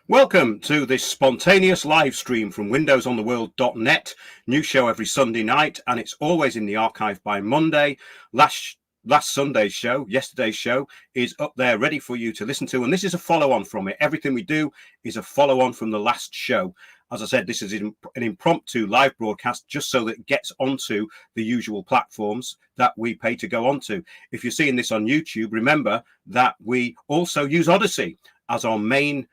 Welcome to this spontaneous live stream from windowsontheworld.net. New show every Sunday night, and it's always in the archive by Monday. Last Sunday's show, yesterday's show, is up there ready for you to listen to, and this is a follow-on from it. Everything we do is a follow-on from the last show. As I said, this is an impromptu live broadcast just so that it gets onto the usual platforms that we pay to go onto. If you're seeing this on YouTube, remember that we also use Odyssey as our main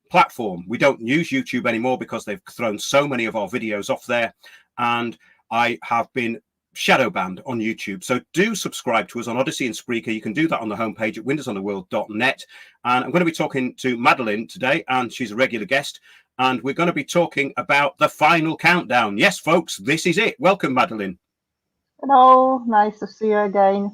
platform. We don't use YouTube anymore because they've thrown so many of our videos off there, and I have been shadow banned on YouTube. So do subscribe to us on Odyssey and Spreaker. You can do that on the homepage at windowsontheworld.net. And I'm going to be talking to Madeline today, and she's a regular guest, and we're going to be talking about the final countdown. Yes, folks, this is it. Welcome, Madeline. Hello, nice to see you again.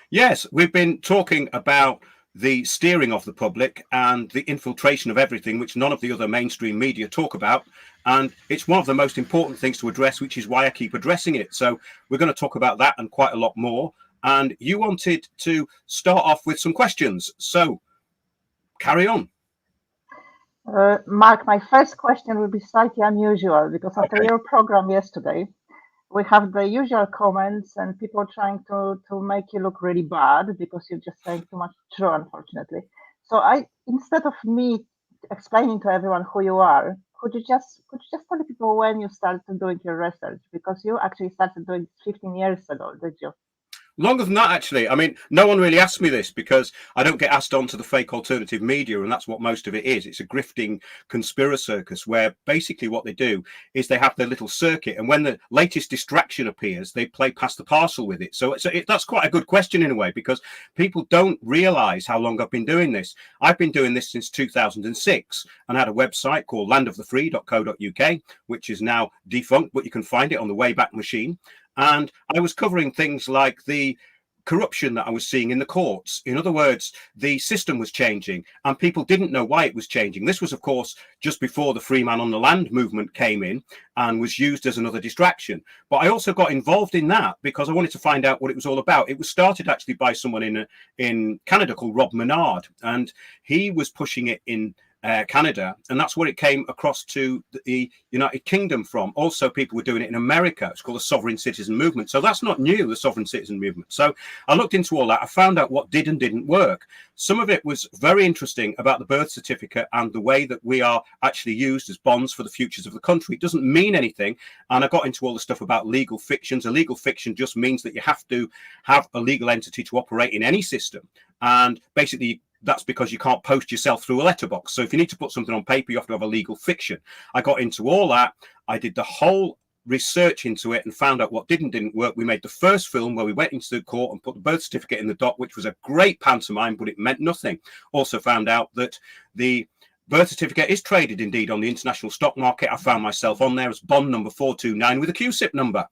Yes, we've been talking about the steering of the public and the infiltration of everything, which none of the other mainstream media talk about. And it's one of the most important things to address, which is why I keep addressing it. So we're going to talk about that and quite a lot more. And you wanted to start off with some questions. So carry on. Mark, my first question will be slightly unusual because after your program yesterday, we have the usual comments and people trying to make you look really bad because you're just saying too much true, unfortunately. So instead of me explaining to everyone who you are, could you just tell people when you started doing your research? Because you actually started doing it 15 years ago, did you? Longer than that, actually. I mean, no one really asked me this because I don't get asked on to the fake alternative media, and that's what most of it is. It's a grifting conspiracy circus where basically what they do is they have their little circuit, and when the latest distraction appears, they play past the parcel with it. So that's quite a good question in a way, because people don't realize how long I've been doing this. I've been doing this since 2006 and had a website called landofthefree.co.uk, which is now defunct, but you can find it on the Wayback Machine. And I was covering things like the corruption that I was seeing in the courts. In other words, the system was changing and people didn't know why it was changing. This was, of course, just before the free man on the land movement came in and was used as another distraction. But I also got involved in that because I wanted to find out what it was all about. It was started actually by someone in Canada called Rob Menard, and he was pushing it in Canada, and that's where it came across to the United Kingdom from. Also, people were doing it in America. It's called the sovereign citizen movement. So that's not new, the sovereign citizen movement. So I looked into all that. I found out what did and didn't work. Some of it was very interesting about the birth certificate and the way that we are actually used as bonds for the futures of the country. It doesn't mean anything. And I got into all the stuff about legal fictions. A legal fiction just means that you have to have a legal entity to operate in any system. And basically, that's because you can't post yourself through a letterbox. So if you need to put something on paper, you have to have a legal fiction. I got into all that. I did the whole research into it and found out what didn't work. We made the first film where we went into the court and put the birth certificate in the dock, which was a great pantomime, but it meant nothing. Also found out that the birth certificate is traded indeed on the international stock market. I found myself on there as bond number 429 with a QSIP number.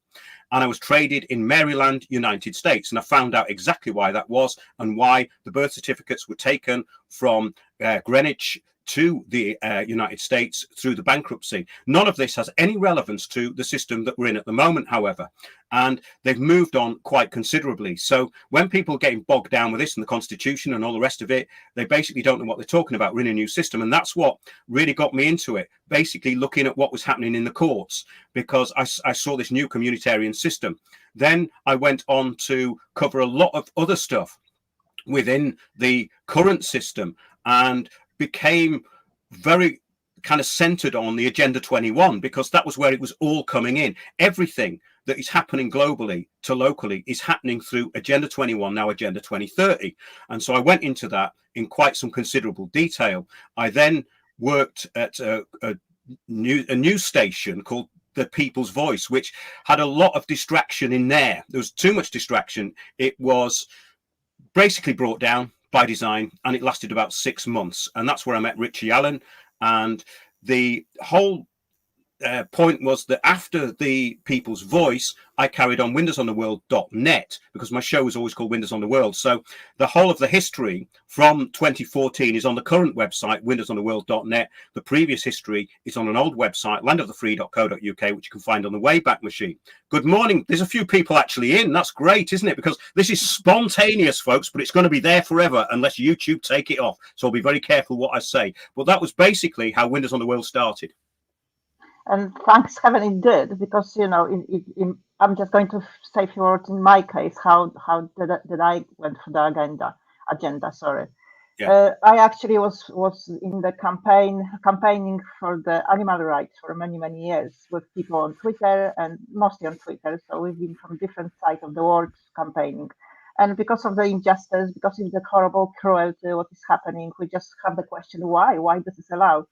And I was traded in Maryland, United States. And I found out exactly why that was and why the birth certificates were taken from Greenwich to the United States through the bankruptcy. None of this has any relevance to the system that we're in at the moment, however, and they've moved on quite considerably. So when people are getting bogged down with this and the Constitution and all the rest of it, they basically don't know what they're talking about. We're in a new system, and that's what really got me into it, basically looking at what was happening in the courts, because I saw this new communitarian system. Then I went on to cover a lot of other stuff within the current system and became very kind of centered on the Agenda 21, because that was where it was all coming in. Everything that is happening globally to locally is happening through Agenda 21, now Agenda 2030. And so I went into that in quite some considerable detail. I then worked at a news station called The People's Voice, which had a lot of distraction in there. There was too much distraction. It was basically brought down by design, and it lasted about 6 months. And that's where I met Richie Allen. And the whole point was that after the People's Voice, I carried on windowsontheworld.net because my show was always called Windows on the World. So the whole of the history from 2014 is on the current website, windowsontheworld.net. The previous history is on an old website, landofthefree.co.uk, which you can find on the Wayback Machine. Good morning. There's a few people actually in. That's great, isn't it? Because this is spontaneous, folks, but it's going to be there forever unless YouTube take it off. So I'll be very careful what I say. But that was basically how Windows on the World started. And thanks heaven it did, because I'm just going to say a few words in my case. How did I went for the agenda? Sorry. Yeah. I actually was in the campaigning for the animal rights for many years with people on Twitter, and mostly on Twitter. So we've been from different sides of the world campaigning, and because of the injustice, because of the horrible cruelty, what is happening, we just have the question why this is allowed.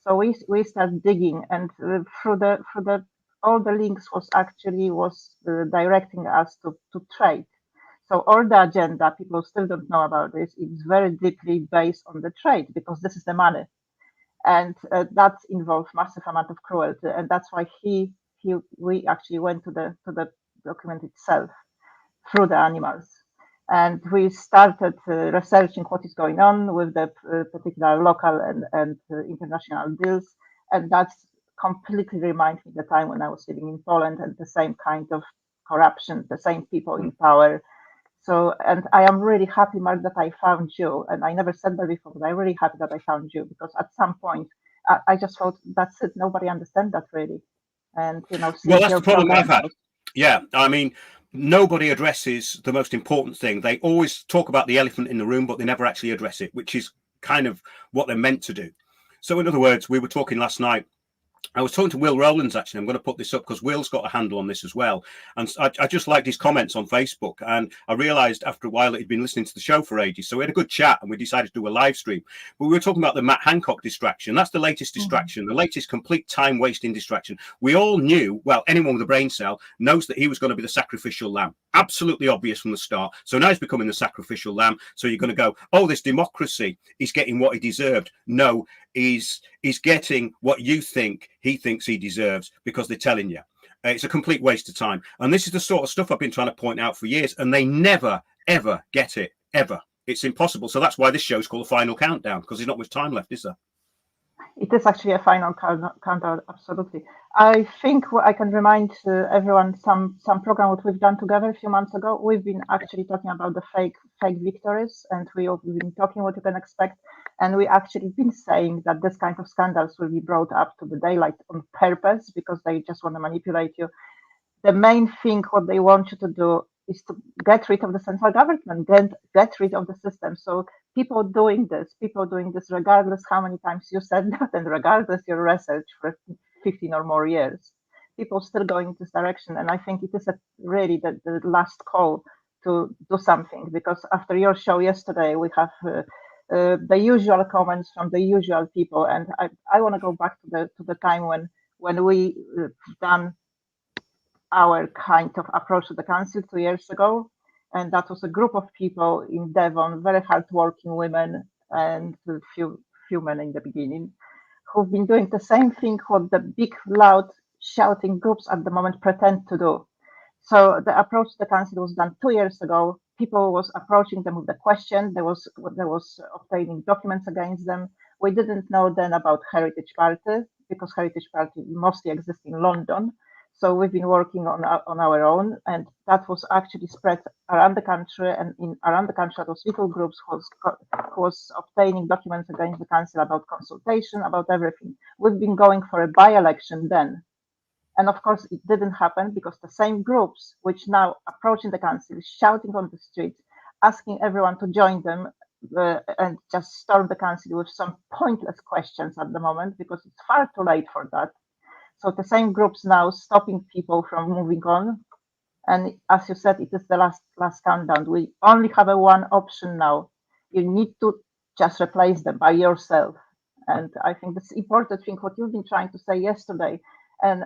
So we start digging, and through the all the links was directing us to trade. So all the agenda, people still don't know about this, it's very deeply based on the trade, because this is the money, and that involves massive amount of cruelty, and that's why we actually went to the document itself through the animals. And we started researching what is going on with the particular local and international deals. And that's completely reminds me the time when I was living in Poland, and the same kind of corruption, the same people in power. So, and I am really happy, Mark, that I found you. And I never said that before, but I'm really happy that I found you, because at some point I just thought, that's it. Nobody understands that really. And, well, that's the problem I've had. Yeah. I mean, nobody addresses the most important thing. They always talk about the elephant in the room, but they never actually address it, which is kind of what they're meant to do. So in other words, we were talking last night. I was talking to Will Rowlands, actually. I'm going to put this up because Will's got a handle on this as well. And I just liked his comments on Facebook. And I realized after a while that he'd been listening to the show for ages. So we had a good chat and we decided to do a live stream. But we were talking about the Matt Hancock distraction. That's the latest distraction, the latest complete time wasting distraction. We all knew, well, anyone with a brain cell knows that he was going to be the sacrificial lamb. Absolutely obvious from the start. So now he's becoming the sacrificial lamb. So you're going to go, oh, this democracy is getting what he deserved. No, he's getting what you think he thinks he deserves, because they're telling you. It's a complete waste of time. And this is the sort of stuff I've been trying to point out for years, and they never, ever get it, ever. It's impossible. So that's why this show's called The Final Countdown, because there's not much time left, is there? It is actually a final countdown, absolutely. I think I can remind everyone some program what we've done together a few months ago. We've been actually talking about the fake victories, and we've been talking what you can expect. And we actually been saying that this kind of scandals will be brought up to the daylight on purpose, because they just want to manipulate you. The main thing what they want you to do is to get rid of the central government, get rid of the system. So people doing this regardless how many times you said that, and regardless your research for 15 or more years, people still going in this direction. And I think it is really the last call to do something, because after your show yesterday, we have the usual comments from the usual people. And I want to go back to the time when we done our kind of approach to the council 2 years ago. And that was a group of people in Devon, very hardworking women and a few men in the beginning, who've been doing the same thing what the big, loud, shouting groups at the moment pretend to do. So the approach to the council was done 2 years ago. People was approaching them with the question. There was obtaining documents against them. We didn't know then about Heritage Party, because Heritage Party mostly exists in London. So we've been working on our own, and that was actually spread around the country. And around the country, those little groups who was obtaining documents against the council about consultation, about everything. We've been going for a by-election then. And of course, it didn't happen, because the same groups which now approaching the council, shouting on the streets, asking everyone to join them, and just storm the council with some pointless questions at the moment, because it's far too late for that. So the same groups now stopping people from moving on. And as you said, it is the last countdown. We only have one option now. You need to just replace them by yourself. And I think that's important thing what you've been trying to say yesterday. And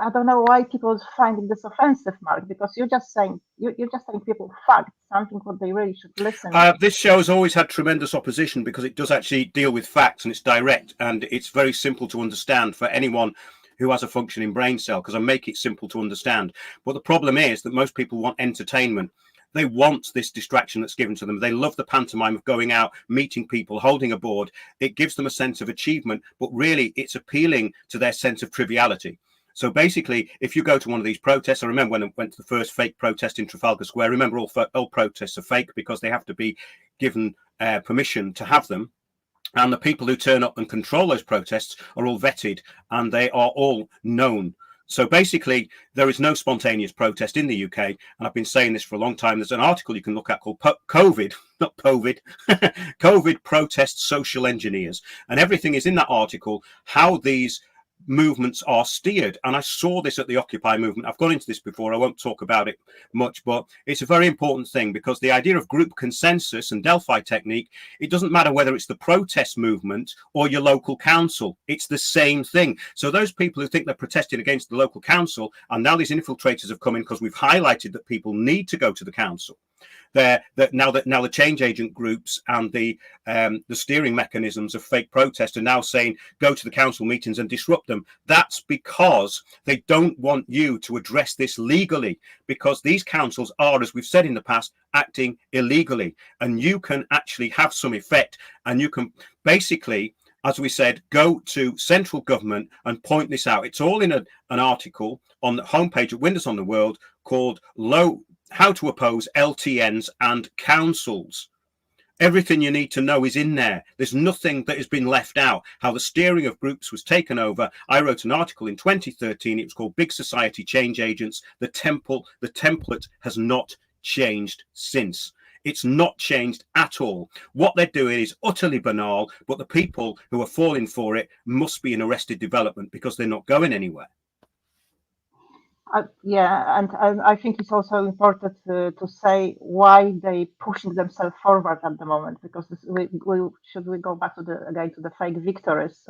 I don't know why people finding this offensive, Mark, because you're just saying people facts, something what they really should listen. This show has always had tremendous opposition because it does actually deal with facts, and it's direct, and it's very simple to understand for anyone who has a functioning brain cell, because I make it simple to understand. But the problem is that most people want entertainment. They want this distraction that's given to them. They love the pantomime of going out, meeting people, holding a board. It gives them a sense of achievement, but really it's appealing to their sense of triviality. So basically, if you go to one of these protests, I remember when I went to the first fake protest in Trafalgar Square. Remember, all protests are fake because they have to be given permission to have them. And the people who turn up and control those protests are all vetted, and they are all known. So basically, there is no spontaneous protest in the UK. And I've been saying this for a long time. There's an article you can look at called COVID, not COVID, COVID protest social engineers. And everything is in that article, how these movements are steered. And I saw this at the Occupy movement. I've gone into this before. I won't talk about it much, but it's a very important thing, because the idea of group consensus and Delphi technique, it doesn't matter whether it's the protest movement or your local council. It's the same thing. So those people who think they're protesting against the local council, and now these infiltrators have come in because we've highlighted that people need to go to the council. Now the change agent groups and the steering mechanisms of fake protest are now saying go to the council meetings and disrupt them. That's because they don't want you to address this legally, because these councils are, as we've said in the past, acting illegally, and you can actually have some effect, and you can basically, as we said, go to central government and point this out. It's all in an article on the homepage of Windows on the World called How to Oppose LTNs and Councils. Everything you need to know is in there. There's nothing that has been left out. How the steering of groups was taken over. I wrote an article in 2013. It was called Big Society Change Agents. The template has not changed since. It's not changed at all. What they're doing is utterly banal, but the people who are falling for it must be in arrested development, because they're not going anywhere. Yeah, and I think it's also important to say why they pushing themselves forward at the moment, because we go back to the fake victories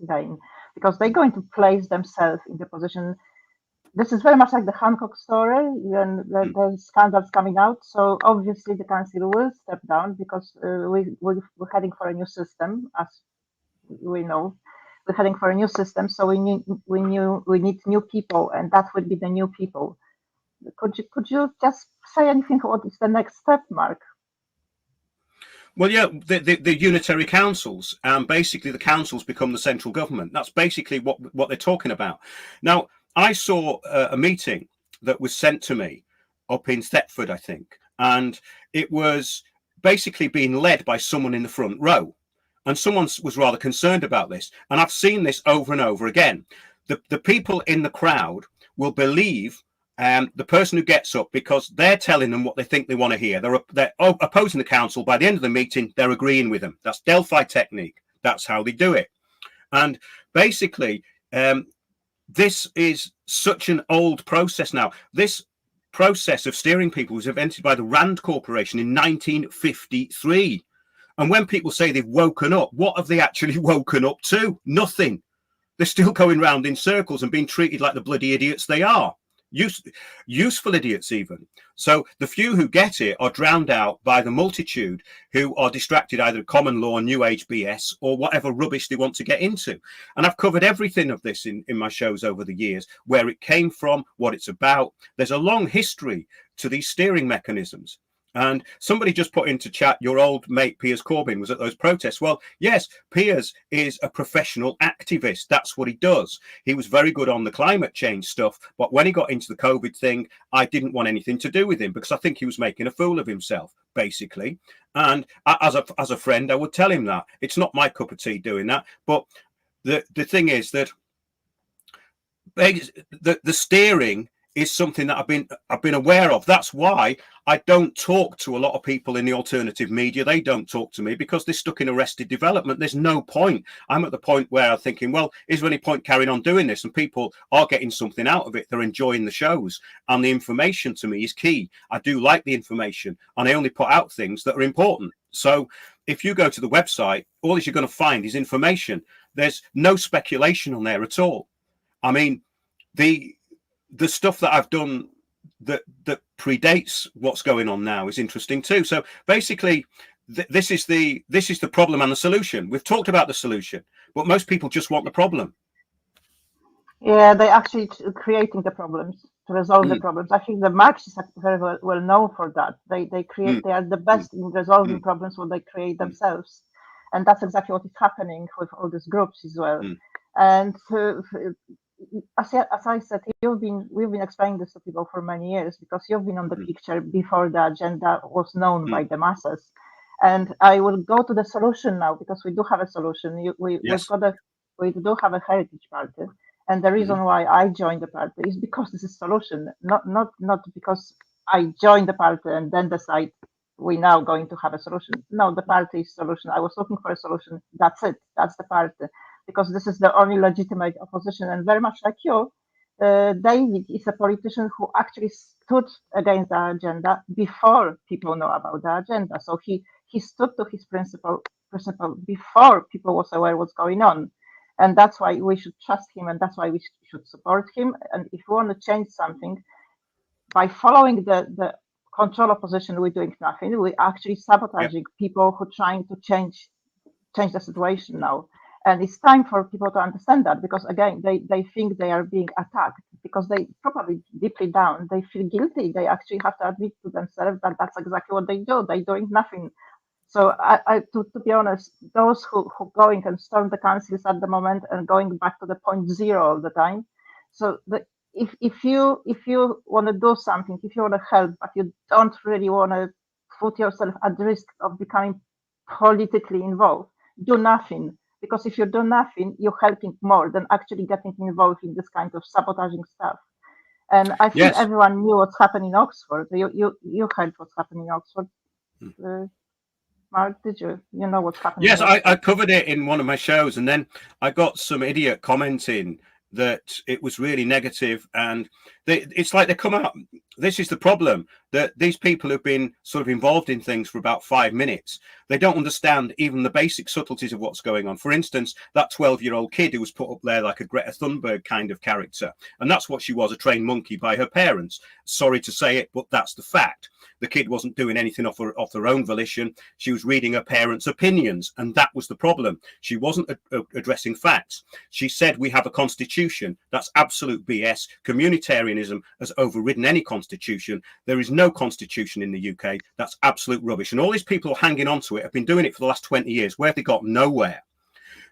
again, because they're going to place themselves in the position. This is very much like the Hancock story when the scandals coming out. So obviously the council will step down, because we're heading for a new system, as we know. We're heading for a new system, so we need new people, and that would be the new people. Could you just say anything? What is the next step, Mark? Well, yeah, the unitary councils, and basically the councils become the central government. That's basically what they're talking about. Now, I saw a meeting that was sent to me up in Thetford, I think, and it was basically being led by someone in the front row. And someone was rather concerned about this. And I've seen this over and over again. The people in the crowd will believe the person who gets up, because they're telling them what they think they want to hear. They're opposing the council. By the end of the meeting, they're agreeing with them. That's Delphi technique. That's how they do it. And basically, this is such an old process now. This process of steering people was invented by the Rand Corporation in 1953. And when people say they've woken up, what have they actually woken up to? Nothing. They're still going round in circles and being treated like the bloody idiots they are. Useful idiots even. So the few who get it are drowned out by the multitude who are distracted either common law, new age BS, or whatever rubbish they want to get into. And I've covered everything of this in my shows over the years, where it came from, what it's about. There's a long history to these steering mechanisms. And somebody just put into chat, your old mate Piers Corbyn was at those protests. Well, yes, Piers is a professional activist. That's what he does. He was very good on the climate change stuff. But when he got into the COVID thing, I didn't want anything to do with him, because I think he was making a fool of himself, basically. And as a friend, I would tell him that. It's not my cup of tea doing that. But the thing is that the steering is something that I've been aware of. That's why I don't talk to a lot of people in the alternative media. They don't talk to me because they're stuck in arrested development. There's no point. I'm at the point where I'm thinking, well, is there any point carrying on doing this? And people are getting something out of it. They're enjoying the shows, and the information to me is key. I do like the information, and I only put out things that are important. So if you go to the website, all you're going to find is information. There's no speculation on there at all. I mean, the stuff that I've done that predates what's going on now is interesting too. So basically, this is the problem and the solution. We've talked about the solution, but most people just want the problem. Yeah, they actually creating the problems to resolve the problems. I think the Marxists are very well known for that. They create. They are the best in resolving problems when they create themselves, and that's exactly what is happening with all these groups as well. And as I said, we've been explaining this to people for many years because you've been on the picture before the agenda was known by the masses. And I will go to the solution now because we do have a solution. We do have a heritage party, and the reason why I joined the party is because this is a solution, not because I joined the party and then decide we're now going to have a solution. No, the party is solution. I was looking for a solution. That's it. That's the party. Because this is the only legitimate opposition. And very much like you, David is a politician who actually stood against the agenda before people know about the agenda. So he stood to his principle before people was aware what's going on. And that's why we should trust him, and that's why we should support him. And if we want to change something, by following the control opposition, we're doing nothing. We're actually sabotaging people who are trying to change the situation now. And it's time for people to understand that, because again, they think they are being attacked because they probably deeply down, they feel guilty. They actually have to admit to themselves that that's exactly what they do. They're doing nothing. So to be honest, those who going and storm the councils at the moment and going back to the point zero all the time. So if you want to do something, if you want to help, but you don't really want to put yourself at risk of becoming politically involved, do nothing. Because if you do nothing, you're helping more than actually getting involved in this kind of sabotaging stuff. And I think everyone knew what's happening in Oxford. You heard what's happening in Oxford. Mark, did you? You know what's happening? Yes, I covered it in one of my shows, and then I got some idiot commenting that it was really negative, and it's like they come out. This is the problem, that these people have been sort of involved in things for about 5 minutes. They don't understand even the basic subtleties of what's going on. For instance, that 12-year-old kid who was put up there like a Greta Thunberg kind of character, and that's what she was, a trained monkey by her parents. Sorry to say it, but that's the fact. The kid wasn't doing anything off her own volition. She was reading her parents' opinions, and that was the problem. She wasn't addressing facts. She said we have a constitution. That's absolute BS. Communitarianism has overridden any constitution. There is no constitution in the UK. That's absolute rubbish. And all these people hanging on to it have been doing it for the last 20 years. Where have they got? Nowhere.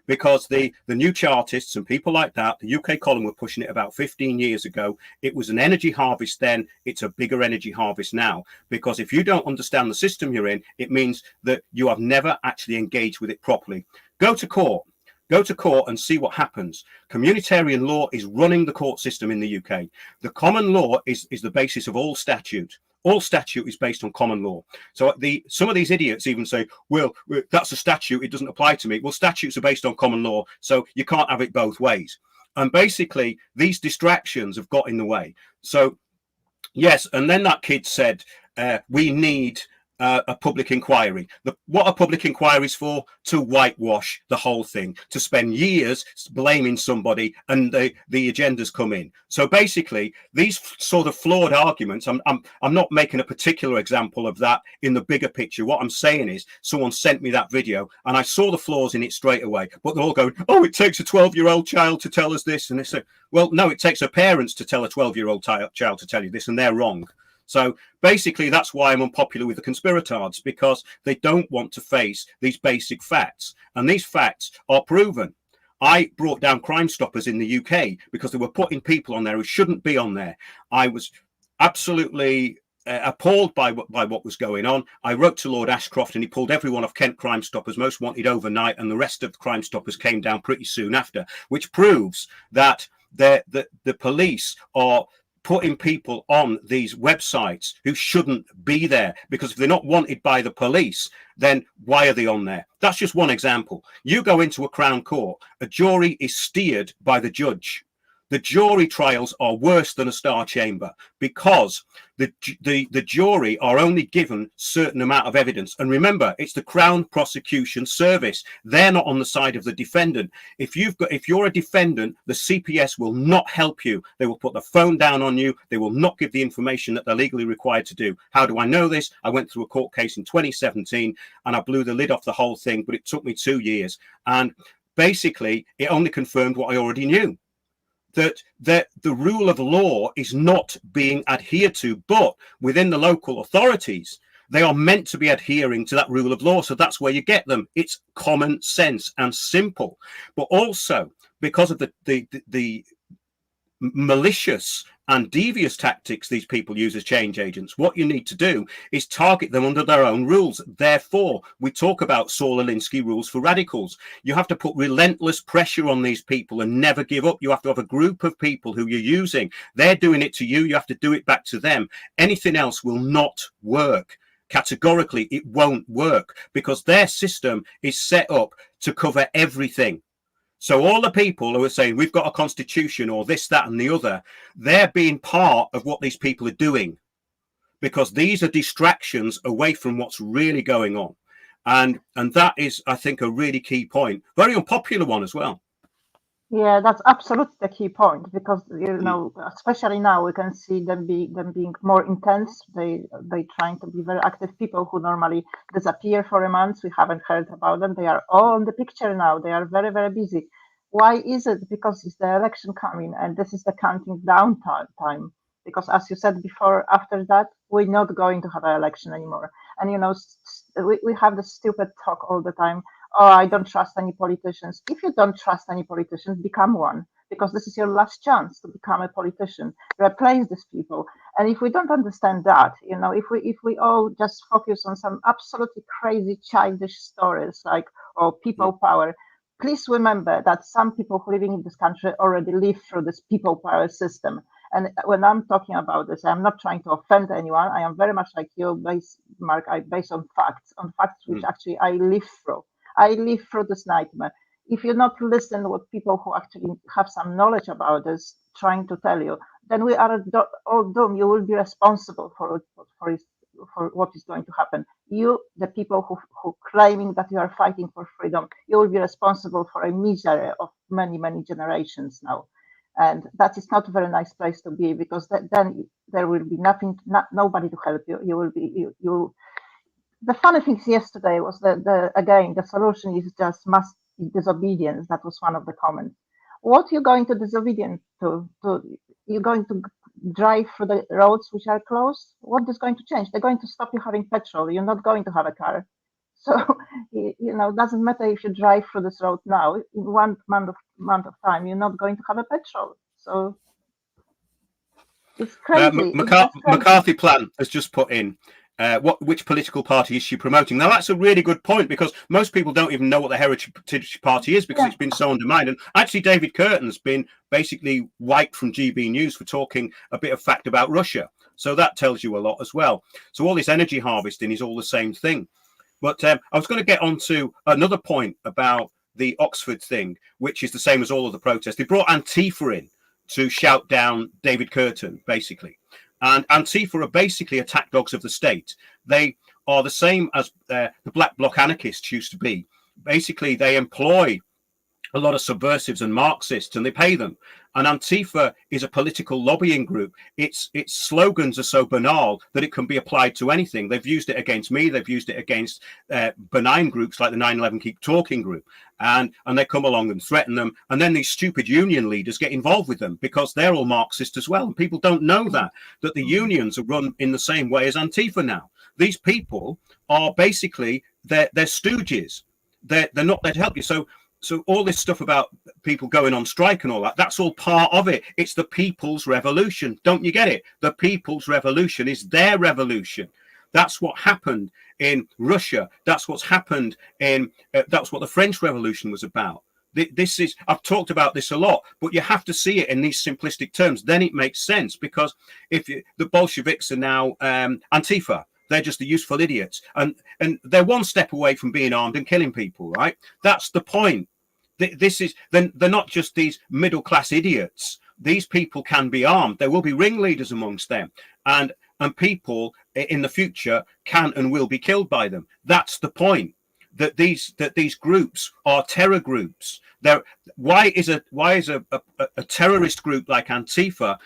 Because the new Chartists and people like that, the UK column were pushing it about 15 years ago. It was an energy harvest then. It's a bigger energy harvest now. Because if you don't understand the system you're in, it means that you have never actually engaged with it properly. Go to court. Go to court and see what happens. Communitarian law is running the court system in the UK. The common law is the basis of all statute. All statute is based on common law. So some of these idiots even say, well, that's a statute, it doesn't apply to me. Well, statutes are based on common law, so you can't have it both ways. And basically, these distractions have got in the way. So, yes, and then that kid said, we need a public inquiry. What are public inquiries for? To whitewash the whole thing, to spend years blaming somebody, and the agendas come in. So basically, these sort of flawed arguments, I'm not making a particular example of that in the bigger picture. What I'm saying is, someone sent me that video, and I saw the flaws in it straight away. But they're all going, oh, it takes a 12-year-old child to tell us this, and they say, well, no, it takes a parents to tell a 12-year-old child to tell you this, and they're wrong. So basically, that's why I'm unpopular with the conspiratards, because they don't want to face these basic facts. And these facts are proven. I brought down Crime Stoppers in the UK because they were putting people on there who shouldn't be on there. I was absolutely appalled by what was going on. I wrote to Lord Ashcroft, and he pulled everyone off Kent Crime Stoppers Most Wanted overnight, and the rest of the Crime Stoppers came down pretty soon after, which proves that the police are putting people on these websites who shouldn't be there, because if they're not wanted by the police, then why are they on there? That's just one example. You go into a Crown Court, a jury is steered by the judge. the jury trials are worse than a star chamber, because the jury are only given certain amount of evidence. And remember, it's the Crown Prosecution Service. They're not on the side of the defendant. If you're a defendant, the CPS will not help you. They will put the phone down on you. They will not give the information that they're legally required to do. How do I know this? I went through a court case in 2017 and I blew the lid off the whole thing, but it took me 2 years. And basically, it only confirmed what I already knew, that the rule of law is not being adhered to, but within the local authorities, they are meant to be adhering to that rule of law. So that's where you get them. It's common sense and simple. But also, because of the malicious and devious tactics these people use as change agents, what you need to do is target them under their own rules. Therefore, we talk about Saul Alinsky rules for radicals. You have to put relentless pressure on these people and never give up. You have to have a group of people who you're using. They're doing it to you. You have to do it back to them. Anything else will not work. Categorically, it won't work, because their system is set up to cover everything. So all the people who are saying we've got a constitution or this, that, and the other, they're being part of what these people are doing, because these are distractions away from what's really going on. And that is, I think, a really key point. Very unpopular one as well. Yeah, that's absolutely the key point, because especially now we can see them being more intense. They trying to be very active people who normally disappear for a month. We haven't heard about them. They are all in the picture now. They are very, very busy. Why is it? Because it's the election coming, and this is the counting down time. Because as you said before, after that we're not going to have an election anymore. And we have this stupid talk all the time. Oh, I don't trust any politicians. If you don't trust any politicians, become one, because this is your last chance to become a politician. Replace these people. And if we don't understand that, if we all just focus on some absolutely crazy childish stories like people power, please remember that some people who living in this country already live through this people power system. And when I'm talking about this, I'm not trying to offend anyone. I am very much like you, Mark. I base on facts which actually I live through. I live through this nightmare. If you not listen to what people who actually have some knowledge about this trying to tell you, then we are all doomed. You will be responsible for what is going to happen. You, the people who claiming that you are fighting for freedom, you will be responsible for a misery of many, many generations now. And that is not a very nice place to be, because then there will be nobody to help you. You will be The funny thing yesterday was that the solution is just mass disobedience. That was one of the comments. What you're going to disobedient to? You're going to drive through the roads which are closed? What is going to change? They're going to stop you having petrol. You're not going to have a car. So, it doesn't matter if you drive through this road now. In 1 month of time, you're not going to have a petrol. So it's crazy. McCarthy Plan has just put in, which political party is she promoting? Now, that's a really good point, because most people don't even know what the Heritage Party is, because it's been so undermined. And actually, David Curtin's been basically wiped from GB News for talking a bit of fact about Russia. So that tells you a lot as well. So all this energy harvesting is all the same thing. But I was going to get on to another point about the Oxford thing, which is the same as all of the protests. They brought Antifa in to shout down David Curtin, basically. And Antifa are basically attack dogs of the state. They are the same as the Black Bloc anarchists used to be. Basically, they employ a lot of subversives and Marxists, and they pay them. And Antifa is a political lobbying group. Its slogans are so banal that it can be applied to anything. They've used it against me. They've used it against benign groups like the 9/11 Keep Talking group. And they come along and threaten them. And then these stupid union leaders get involved with them, because they're all Marxist as well. And people don't know that the unions are run in the same way as Antifa now. These people are basically, they're stooges. They're not there to help you. So all this stuff about people going on strike and all that, that's all part of it. It's the people's revolution. Don't you get it? The people's revolution is their revolution. That's what happened in Russia. That's what's happened that's what the French Revolution was about. I've talked about this a lot, but you have to see it in these simplistic terms. Then it makes sense, because the Bolsheviks are now Antifa. They're just the useful idiots. And they're one step away from being armed and killing people, right? That's the point. They're not just these middle-class idiots. these people can be armed. There will be ringleaders amongst them, and people in the future can and will be killed by them. That's the point. That these groups are terror groups. Why is a terrorist group like Antifa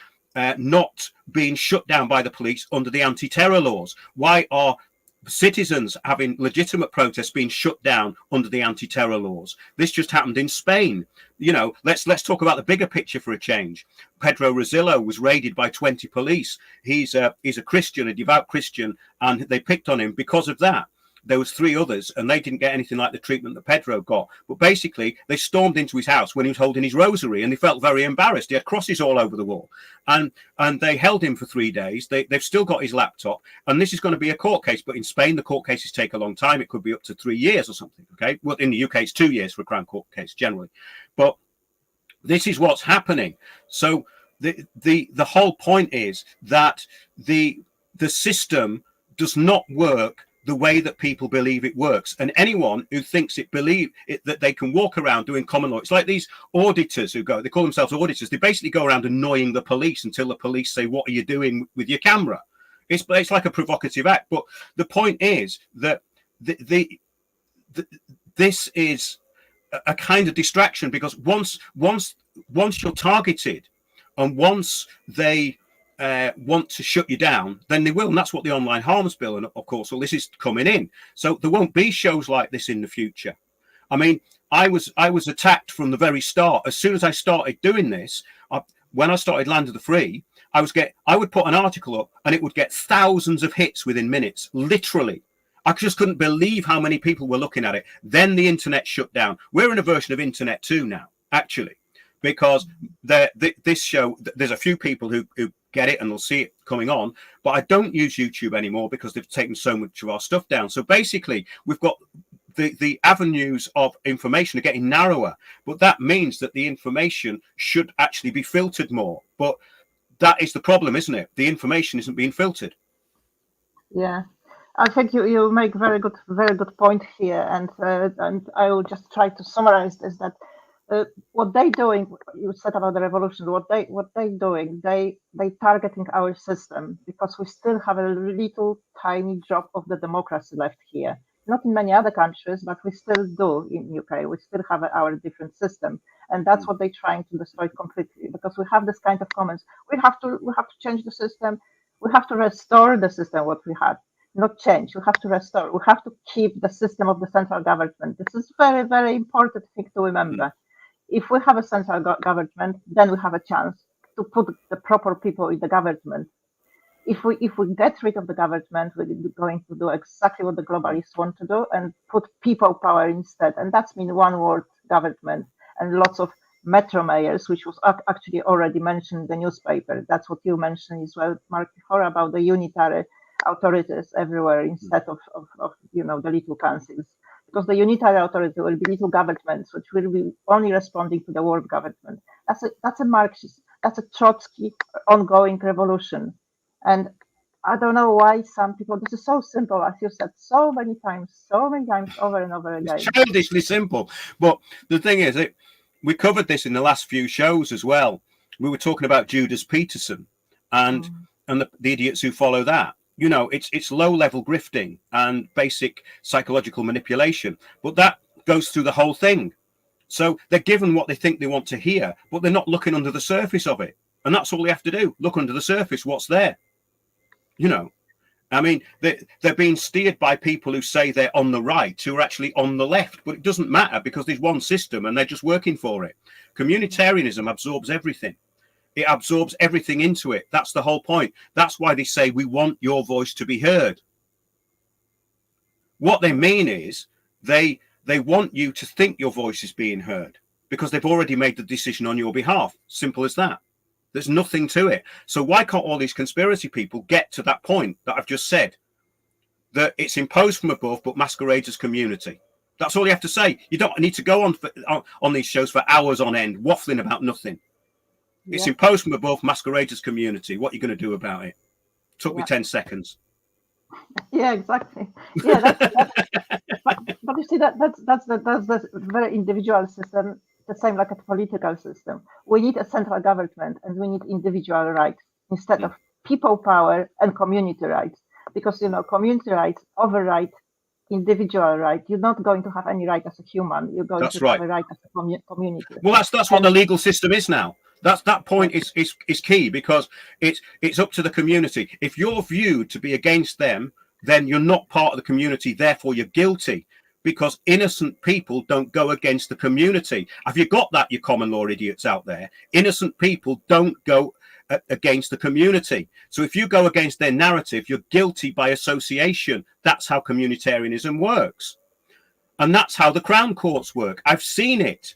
not being shut down by the police under the anti-terror laws? Why are citizens having legitimate protests being shut down under the anti-terror laws? This just happened in Spain. You know, let's talk about the bigger picture for a change. Pedro Rosillo was raided by 20 police. He's a Christian, a devout Christian, and they picked on him because of that. There was 3 others, and they didn't get anything like the treatment that Pedro got. But basically, they stormed into his house when he was holding his rosary, and he felt very embarrassed. He had crosses all over the wall, and they held him for 3 days. They've still got his laptop, and this is going to be a court case. But in Spain, the court cases take a long time. It could be up to 3 years or something. Okay, well, in the UK, it's 2 years for a Crown Court case generally. But this is what's happening. So the whole point is that the system does not work the way that people believe it works, and anyone who thinks that they can walk around doing common law, it's like these auditors they call themselves auditors. They basically go around annoying the police until the police say, "What are you doing with your camera?" It's like a provocative act. But the point is that this is a kind of distraction, because once you're targeted, and once they want to shut you down, then they will, and that's what the Online Harms Bill, and of course, well, this is coming in. So there won't be shows like this in the future. I mean, I was attacked from the very start. As soon as I started doing this, when I started Land of the Free, I would put an article up, and it would get thousands of hits within minutes, literally. I just couldn't believe how many people were looking at it. Then the internet shut down. We're in a version of Internet 2 now, actually, because this show, there's a few people who get it and they'll see it coming on, but I don't use YouTube anymore because they've taken so much of our stuff down. So basically, we've got the avenues of information are getting narrower, but that means that the information should actually be filtered more. But that is the problem, isn't it? The information isn't being filtered. Yeah, I think you make very good point here, and I will just try to summarize this. That what they doing, you said about the revolution, what they doing, they targeting our system, because we still have a little tiny drop of the democracy left here. Not in many other countries, but we still do in UK. We still have our different system, and that's what they're trying to destroy completely. Because we have this kind of comments, we have to change the system, we have to restore the system what we had, not change. We have to restore. We have to keep the system of the central government. This is very, very important thing to remember. If we have a central government, then we have a chance to put the proper people in the government. If we get rid of the government, we're going to do exactly what the globalists want to do and put people power instead. And that's mean one word government and lots of metro mayors, which was actually already mentioned in the newspaper. That's what you mentioned as well, Mark, before, about the unitary authorities everywhere instead of the little councils. Because the unitary authority will be little governments, which will be only responding to the world government. That's a Marxist, that's a Trotsky ongoing revolution. And I don't know why some people, this is so simple, as you said so many times, over and over again. It's childishly simple. But the thing is, we covered this in the last few shows as well. We were talking about Judas Peterson and the idiots who follow that. You know, it's low-level grifting and basic psychological manipulation, but that goes through the whole thing. So they're given what they think they want to hear, but they're not looking under the surface of it. And that's all they have to do. Look under the surface, what's there. You know, I mean, they're being steered by people who say they're on the right, who are actually on the left. But it doesn't matter, because there's one system and they're just working for it. Communitarianism absorbs everything. It absorbs everything into it. That's the whole point. That's why they say, we want your voice to be heard. What they mean is they want you to think your voice is being heard, because they've already made the decision on your behalf. Simple as that. There's nothing to it. So why can't all these conspiracy people get to that point that I've just said? That it's imposed from above, but masquerades as community. That's all you have to say. You don't need to go on these shows for hours on end, waffling about nothing. Yeah. It's imposed from above, masquerades as community. What are you going to do about it? Took me 10 seconds. Yeah, exactly. Yeah, but you see, that's the very individual system. the same like a political system. We need a central government and we need individual rights instead of people power and community rights. Because, community rights override individual right. You're not going to have any right as a human. You're going to have a right as a community. Well, that's what the legal system is now. That point is key, because it's up to the community. If you're viewed to be against them, then you're not part of the community. Therefore, you're guilty, because innocent people don't go against the community. Have you got that, you common law idiots out there? Innocent people don't go against the community. So if you go against their narrative, you're guilty by association. That's how communitarianism works. And that's how the Crown Courts work. I've seen it.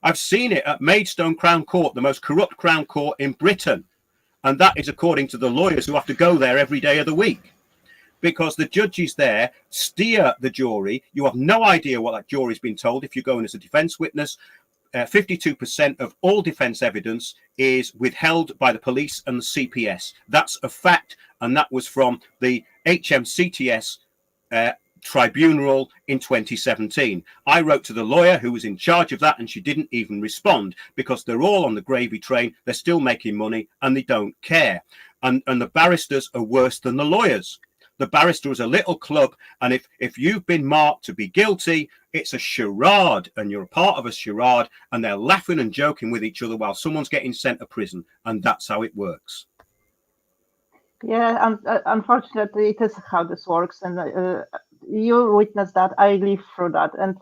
I've seen it at Maidstone Crown Court, the most corrupt Crown Court in Britain. And that is according to the lawyers who have to go there every day of the week. Because the judges there steer the jury. You have no idea what that jury's been told if you go in as a defence witness. 52% of all defence evidence is withheld by the police and the CPS. That's a fact, and that was from the HMCTS tribunal in 2017. I wrote to the lawyer who was in charge of that, and she didn't even respond, because they're all on the gravy train. They're still making money and they don't care. And the barristers are worse than the lawyers. The barrister is a little club, and if you've been marked to be guilty, it's a charade, and you're a part of a charade, and they're laughing and joking with each other while someone's getting sent to prison, and that's how it works. Yeah, and unfortunately, it is how this works, and you witnessed that. I lived through that, and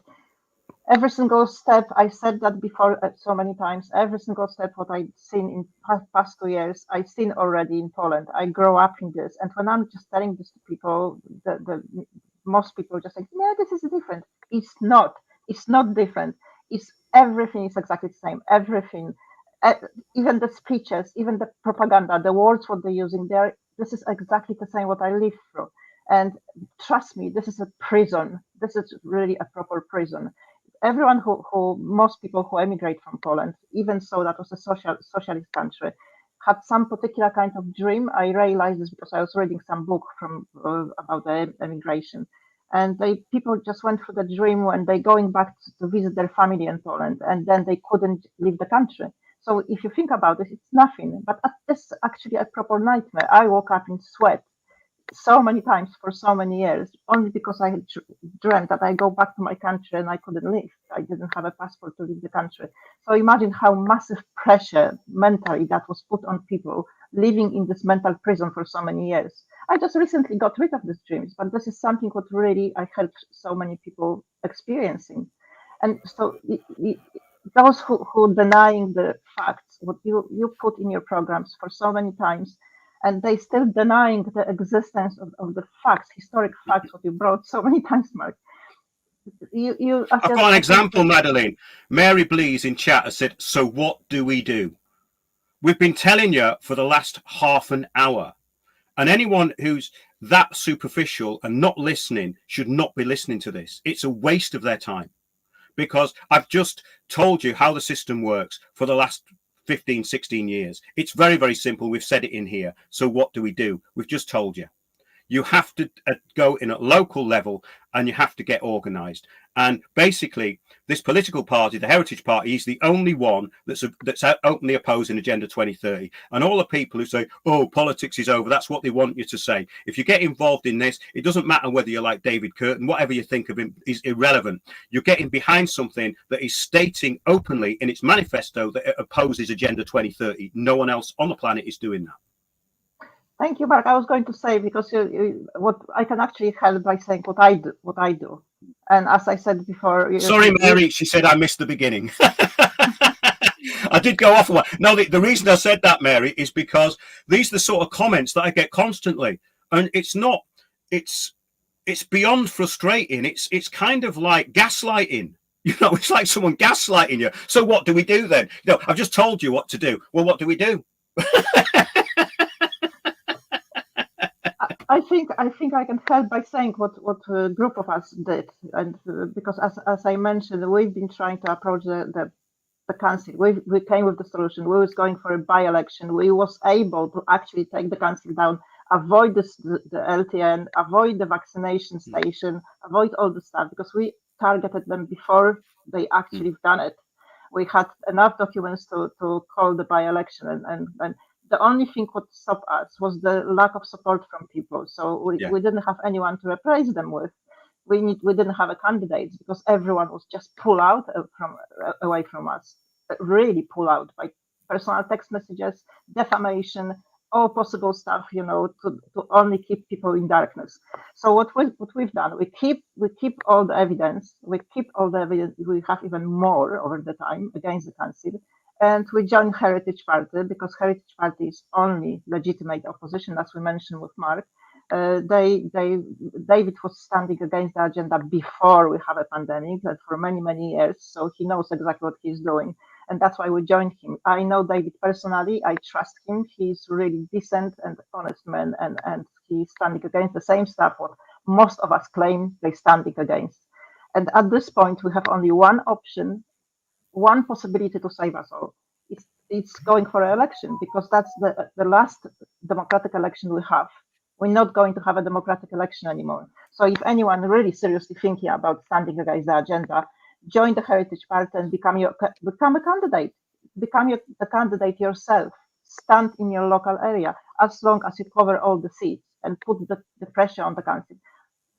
every single step, I said that before so many times, every single step what I've seen in past 2 years, I've seen already in Poland. I grow up in this. And when I'm just telling this to people, most people just say, no, this is different. It's not. It's not different. Everything is exactly the same. Everything. Even the speeches, even the propaganda, the words what they're using there, this is exactly the same what I lived through. And trust me, this is a prison. This is really a proper prison. Everyone most people who emigrate from Poland, even so that was a socialist country, had some particular kind of dream. I realized this because I was reading some book about the emigration, and people just went through the dream when they going back to visit their family in Poland, and then they couldn't leave the country. So if you think about it, it's nothing, but it's actually a proper nightmare. I woke up in sweat so many times for so many years, only because I had dreamt that I go back to my country and I couldn't leave. I didn't have a passport to leave the country. So imagine how massive pressure mentally that was put on people living in this mental prison for so many years. I just recently got rid of these dreams, but this is something what really I helped so many people experiencing. And so those who denying the facts, what you put in your programs for so many times, and they still denying the existence of the facts, historic facts, what you brought so many times, Mark. I've got an example, Madeline. Mary Blease in chat has said, so what do we do? We've been telling you for the last half an hour. And anyone who's that superficial and not listening should not be listening to this. It's a waste of their time, because I've just told you how the system works for the last 15, 16 years. It's very, very simple. We've said it in here. So what do? We've just told you. You have to go in at local level, and you have to get organized. And basically, this political party, the Heritage Party, is the only one that's openly opposing Agenda 2030. And all the people who say, oh, politics is over, that's what they want you to say. If you get involved in this, it doesn't matter whether you're like David Curtin, whatever you think of him is irrelevant. You're getting behind something that is stating openly in its manifesto that it opposes Agenda 2030. No one else on the planet is doing that. Thank you, Mark. I was going to say, because what I can actually help by saying what I do. And as I said before... Sorry, Mary, she said I missed the beginning. I did go off a while. No, the reason I said that, Mary, is because these are the sort of comments that I get constantly. And it's beyond frustrating. It's kind of like gaslighting. You know, it's like someone gaslighting you. So what do we do then? No, I've just told you what to do. Well, what do we do? I think I can help by saying what a group of us did, and because as I mentioned, we've been trying to approach the council. We came with the solution. We was going for a by-election. We was able to actually take the council down, avoid the LTN, avoid the vaccination station, avoid all the stuff, because we targeted them before they actually done it. We had enough documents to call the by-election, and the only thing what stopped us was the lack of support from people. So we didn't have anyone to replace them with. We didn't have a candidate because everyone was just pull out away from us, really pull out by personal text messages, defamation, all possible stuff, to only keep people in darkness. So what we've done, we keep all the evidence, we have even more over the time against the council, and we joined Heritage Party because Heritage Party is only legitimate opposition, as we mentioned with Mark. David was standing against the agenda before we have a pandemic, and for many years, so he knows exactly what he's doing, and that's why we joined him. I know David personally. I trust him. He's really decent and honest man, and he's standing against the same stuff what most of us claim they're standing against. And at this point, we have only one option, one possibility to save us all. It's going for an election, because that's the last democratic election we have. We're not going to have a democratic election anymore. So if anyone really seriously thinking about standing against the agenda, join the Heritage Party and become a candidate. Become the candidate yourself. Stand in your local area, as long as you cover all the seats and put the pressure on the council.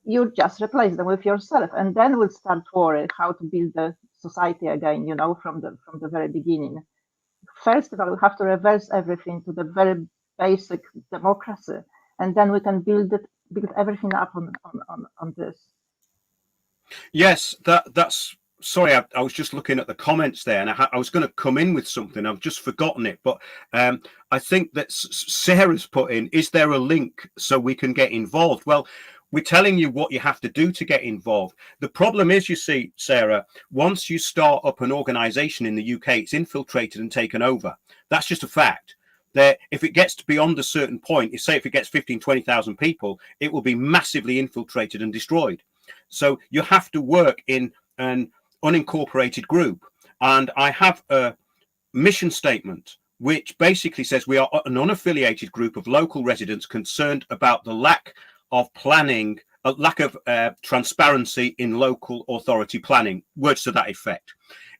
You just replace them with yourself, and then we'll start to worry how to build the society again, from the very beginning. First of all, we have to reverse everything to the very basic democracy, and then we can build everything up on this. Yes, that's. Sorry, I was just looking at the comments there, and I was going to come in with something. I've just forgotten it, but I think that Sarah's put in, is there a link so we can get involved? Well, we're telling you what you have to do to get involved. The problem is, you see, Sarah, once you start up an organization in the UK, it's infiltrated and taken over. That's just a fact. That if it gets to beyond a certain point, say if it gets 15, 20,000 people, it will be massively infiltrated and destroyed. So you have to work in an unincorporated group. And I have a mission statement which basically says we are an unaffiliated group of local residents concerned about the lack of planning, a lack of transparency in local authority planning, words to that effect.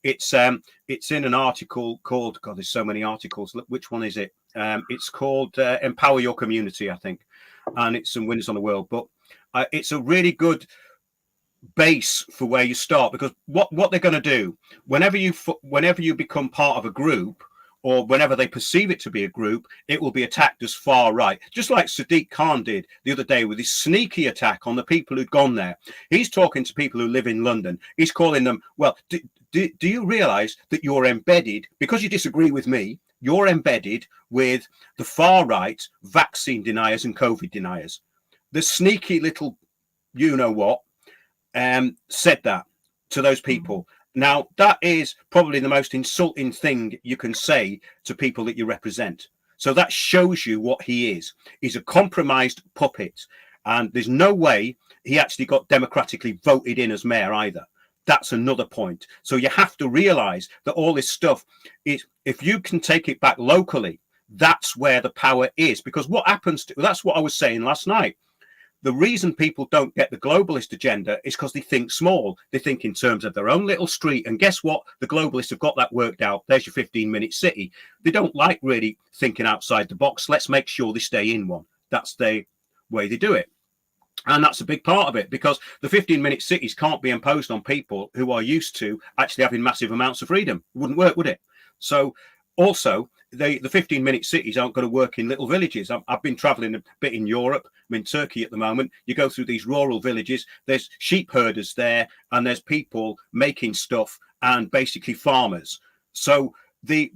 It's in an article called, God, there's so many articles. Which one is it? It's called Empower Your Community, I think. And it's some winners on the world. But it's a really good base for where you start, because what they're going to do whenever you become part of a group, or whenever they perceive it to be a group, it will be attacked as far right, just like Sadiq Khan did the other day with his sneaky attack on the people who'd gone there. He's talking to people who live in London. He's calling them, well, do you realize that you're embedded, because you disagree with me, you're embedded with the far right vaccine deniers and COVID deniers? The sneaky little you know what said that to those people. Now, that is probably the most insulting thing you can say to people that you represent. So that shows you what he is. He's a compromised puppet, and there's no way he actually got democratically voted in as mayor either. That's another point. So you have to realize that all this stuff is, if you can take it back locally, that's where the power is. Because what happens to, that's what I was saying last night. The reason people don't get the globalist agenda is because they think small. They think in terms of their own little street. And guess what? The globalists have got that worked out. There's your 15-minute city. They don't like really thinking outside the box. Let's make sure they stay in one. That's the way they do it. And that's a big part of it, because the 15-minute cities can't be imposed on people who are used to actually having massive amounts of freedom. It wouldn't work, would it? So also, the 15-minute cities aren't going to work in little villages. I've been traveling a bit in Europe. I'm in Turkey at the moment. You go through these rural villages. There's sheep herders there, and there's people making stuff, and basically farmers. So they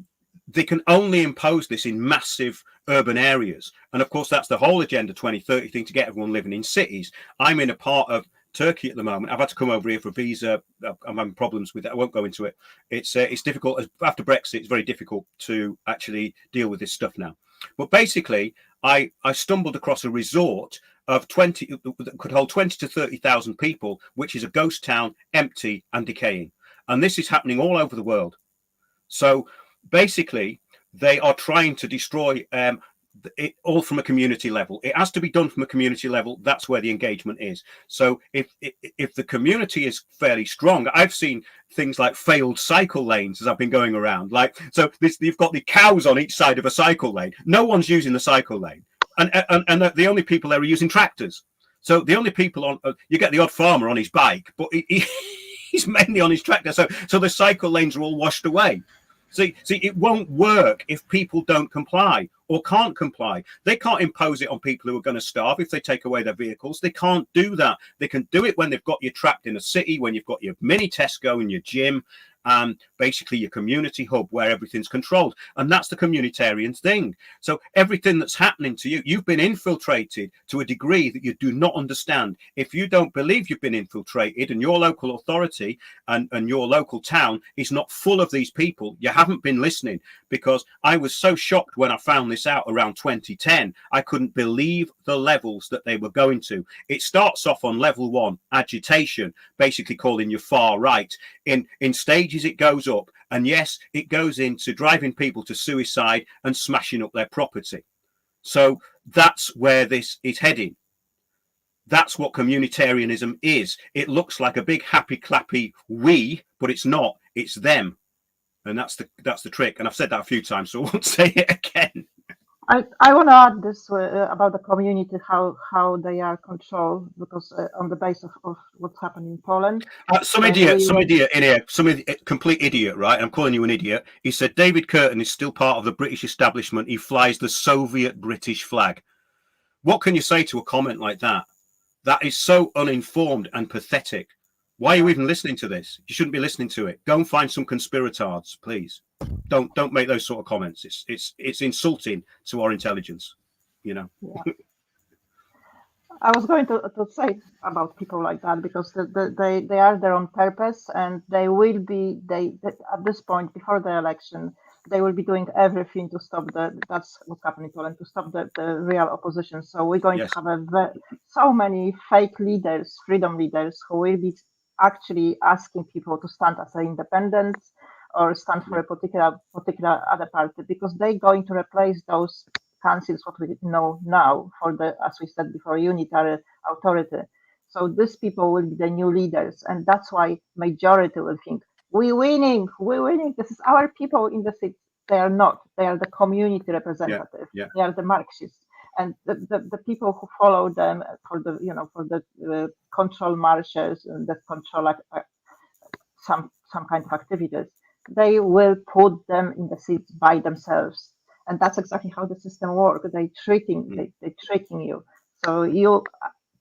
can only impose this in massive urban areas. And of course, that's the whole Agenda 2030 thing, to get everyone living in cities. I'm in a part of Turkey at the moment. I've had to come over here for a visa. I'm having problems with it. I won't go into it. It's difficult. After Brexit, it's very difficult to actually deal with this stuff now. But basically, I stumbled across a resort of 20 that could hold 20 to 30,000 people, which is a ghost town, empty and decaying. And this is happening all over the world. So basically, they are trying to destroy all from a community level. It has to be done from a community level. That's where the engagement is. So if the community is fairly strong, I've seen things like failed cycle lanes as I've been going around. Like, so you've got the cows on each side of a cycle lane. No one's using the cycle lane, and the only people there are using tractors. So the only people on, you get the odd farmer on his bike, but he's mainly on his tractor. So the cycle lanes are all washed away. See, it won't work if people don't comply or can't comply. They can't impose it on people who are going to starve if they take away their vehicles. They can't do that. They can do it when they've got you trapped in a city, when you've got your mini Tesco and your gym, and basically your community hub where everything's controlled. And that's the communitarian thing. So everything that's happening to you, you've been infiltrated to a degree that you do not understand. If you don't believe you've been infiltrated and your local authority and your local town is not full of these people, you haven't been listening. Because I was so shocked when I found this out around 2010. I couldn't believe the levels that they were going to. It starts off on level 1, agitation, basically calling you far right. In stages it goes up, and yes, it goes into driving people to suicide and smashing up their property. So that's where this is heading. That's what communitarianism is. It looks like a big happy clappy we, but it's not. It's them. And that's the trick. And I've said that a few times, so I won't say it again. I want to add this about the community, how they are controlled, because on the basis of what's happened in Poland. Some idiot in here, complete idiot, right? I'm calling you an idiot. He said David Curtin is still part of the British establishment. He flies the Soviet British flag. What can you say to a comment like that? That is so uninformed and pathetic. Why are you even listening to this? You shouldn't be listening to it. Go and find some conspiratards, please. Don't make those sort of comments. It's insulting to our intelligence, you know. Yeah. I was going to say about people like that, because they are there on purpose, and they will be at this point before the election, they will be doing everything to stop that's what's happening in Poland, to stop the real opposition. So we're going to have so many fake leaders, freedom leaders, who will be actually asking people to stand as an independent or stand for a particular other party, because they're going to replace those councils, what we know now, for the, as we said before, unitary authority. So these people will be the new leaders, and that's why majority will think we're winning. This is our people in the seats. They are not. They are the community representative. They are the Marxists, and the people who follow them for the control marches and the control some kind of activities. They will put them in the seats by themselves, and that's exactly how the system works. They're tricking you, so you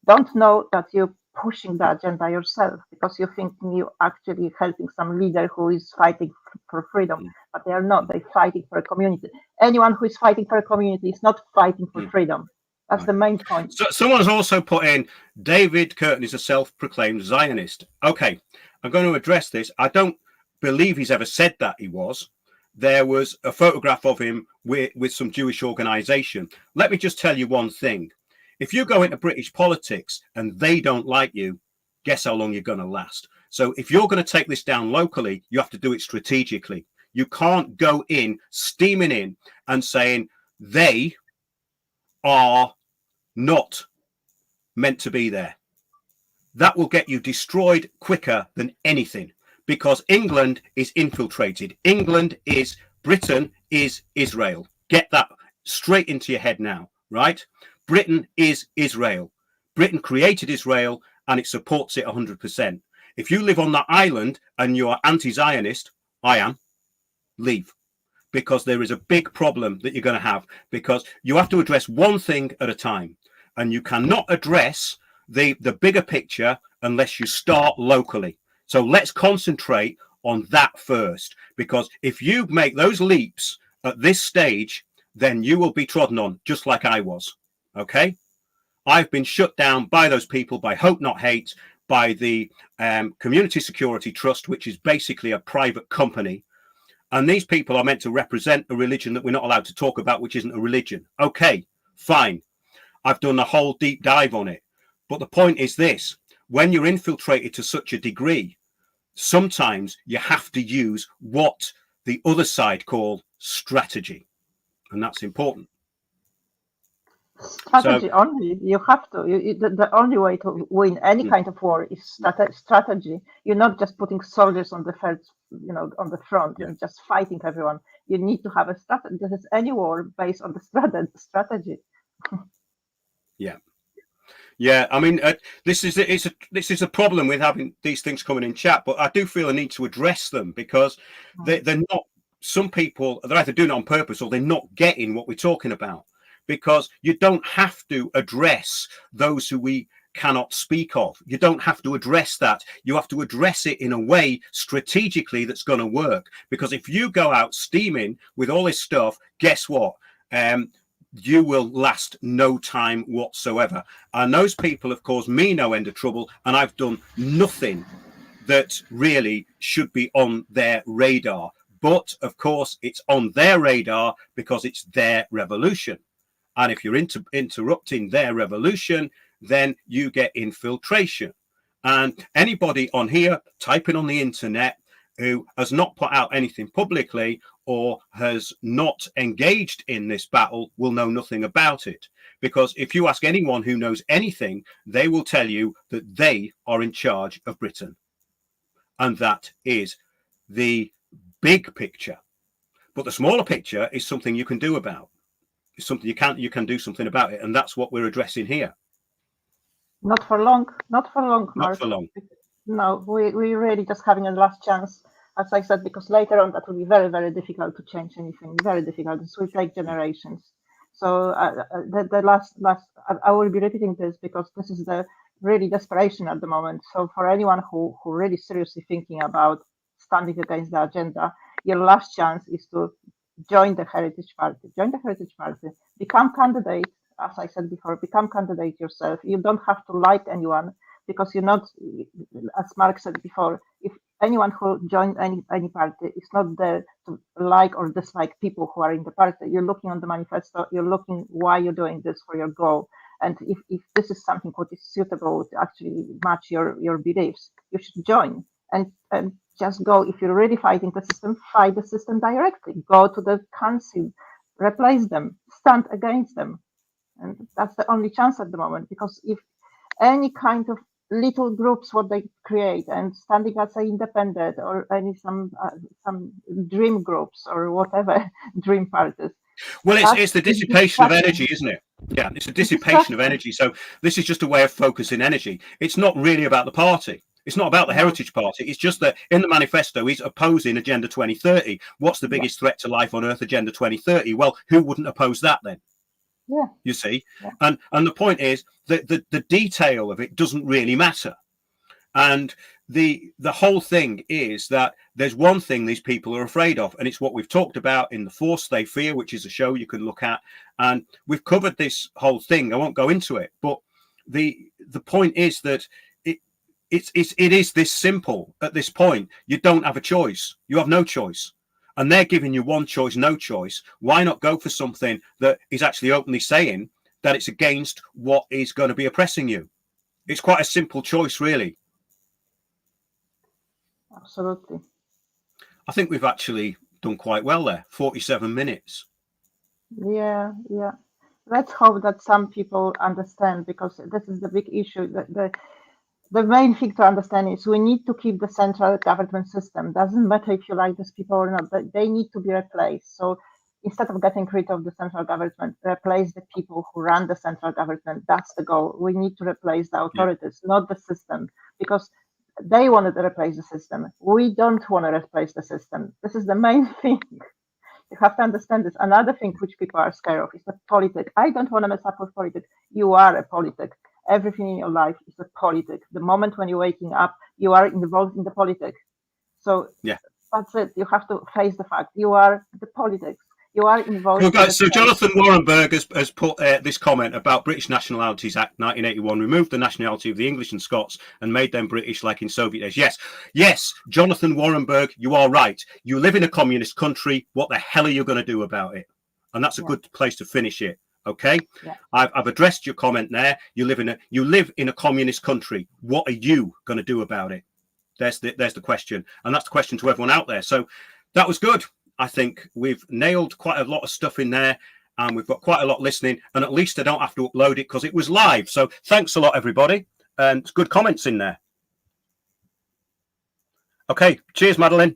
don't know that you're pushing the agenda yourself, because you think you're actually helping some leader who is fighting for freedom, but they are not. They're fighting for a community. Anyone who is fighting for a community is not fighting for freedom. That's the main point. So someone's also put in, David Curtin is a self-proclaimed Zionist. Okay, I'm going to address this. I don't believe he's ever said that he was. There was a photograph of him with some Jewish organization. Let me just tell you one thing. If you go into British politics and they don't like you, guess how long you're going to last. So if you're going to take this down locally, you have to do it strategically. You can't go in, steaming in and saying they are not meant to be there. That will get you destroyed quicker than anything, because England is infiltrated. Britain is Israel. Get that straight into your head now, right? Britain is Israel. Britain created Israel and it supports it 100%. If you live on that island and you're anti-Zionist, I am, leave. Because there is a big problem that you're going to have, because you have to address one thing at a time, and you cannot address the bigger picture unless you start locally. So let's concentrate on that first, because if you make those leaps at this stage, then you will be trodden on, just like I was. Okay? I've been shut down by those people, by Hope Not Hate, by the Community Security Trust, which is basically a private company. And these people are meant to represent a religion that we're not allowed to talk about, which isn't a religion. Okay, fine. I've done a whole deep dive on it. But the point is this: when you're infiltrated to such a degree, sometimes you have to use what the other side call strategy. And that's important. Strategy only. You have to. The only way to win any kind of war is strategy. You're not just putting soldiers on the first, on the front and just fighting everyone. You need to have a strategy. This is any war based on the strategy. Yeah. I mean, this is a problem with having these things coming in chat, but I do feel a need to address them because they're not. Some people, they're either doing it on purpose or they're not getting what we're talking about. Because you don't have to address those who we cannot speak of. You don't have to address that. You have to address it in a way strategically that's going to work. Because if you go out steaming with all this stuff, guess what? You will last no time whatsoever. And those people have caused me no end of trouble, and I've done nothing that really should be on their radar. But of course, it's on their radar because it's their revolution. And if you're interrupting their revolution, then you get infiltration. And anybody on here typing on the internet who has not put out anything publicly or has not engaged in this battle will know nothing about it. Because if you ask anyone who knows anything, they will tell you that they are in charge of Britain. And that is the big picture. But the smaller picture is something you can do about. It's something you can do something about it. And that's what we're addressing here. Not for long, Mark. Not for long. No, we're really just having a last chance, as I said, because later on that will be very, very difficult to change anything. Very difficult. This will take generations. So the last, I will be repeating this because this is the really desperation at the moment. So for anyone who really seriously thinking about standing against the agenda, your last chance is to join the Heritage Party. Join the Heritage Party. Become candidate. As I said before, become candidate yourself. You don't have to like anyone because you're not, as Mark said before, if anyone who joins any party is not there to like or dislike people who are in the party. You're looking on the manifesto, you're looking why you're doing this for your goal. And if this is something what is suitable to actually match your beliefs, you should join and just go. If you're really fighting the system, fight the system directly. Go to the council, replace them, stand against them. And that's the only chance at the moment, because if any kind of little groups, what they create and standing as an independent or some dream groups or whatever, dream parties. Well, it's the dissipation of energy, isn't it? Yeah, it's a dissipation of energy. So this is just a way of focusing energy. It's not really about the party. It's not about the Heritage Party. It's just that in the manifesto, he's opposing Agenda 2030. What's the biggest threat to life on Earth, Agenda 2030? Well, who wouldn't oppose that then? Yeah. You see, and the point is that the detail of it doesn't really matter, and the whole thing is that there's one thing these people are afraid of, and it's what we've talked about in The Force They Fear, which is a show you can look at, and we've covered this whole thing. I won't go into it, but the point is that it is this simple. At this point, you don't have a choice. You have no choice. And they're giving you one choice, no choice. Why not go for something that is actually openly saying that it's against what is going to be oppressing you? It's quite a simple choice, really. Absolutely. I think we've actually done quite well there. 47 minutes. Yeah. Let's hope that some people understand, because this is the big issue. The main thing to understand is we need to keep the central government system. Doesn't matter if you like these people or not, but they need to be replaced. So instead of getting rid of the central government, replace the people who run the central government. That's the goal. We need to replace the authorities, not the system, because they wanted to replace the system. We don't want to replace the system. This is the main thing. You have to understand this. Another thing which people are scared of is the politics. I don't want to mess up with politics. You are a politic. Everything in your life is a politic. The moment when you're waking up, you are involved in the politics. So that's it. You have to face the fact. You are the politics. You are involved. So Jonathan Warrenberg has put this comment about British Nationalities Act 1981, removed the nationality of the English and Scots and made them British like in Soviet days. Yes, Jonathan Warrenberg, you are right. You live in a communist country. What the hell are you going to do about it? And that's a good place to finish it. Okay, I've addressed your comment there. You live in a communist country. What are you going to do about it? There's the question, and that's the question to everyone out there. So that was good. I think we've nailed quite a lot of stuff in there, and we've got quite a lot listening, and at least I don't have to upload it because it was live. So thanks a lot, everybody, and good comments in there. Okay, cheers, Madeline.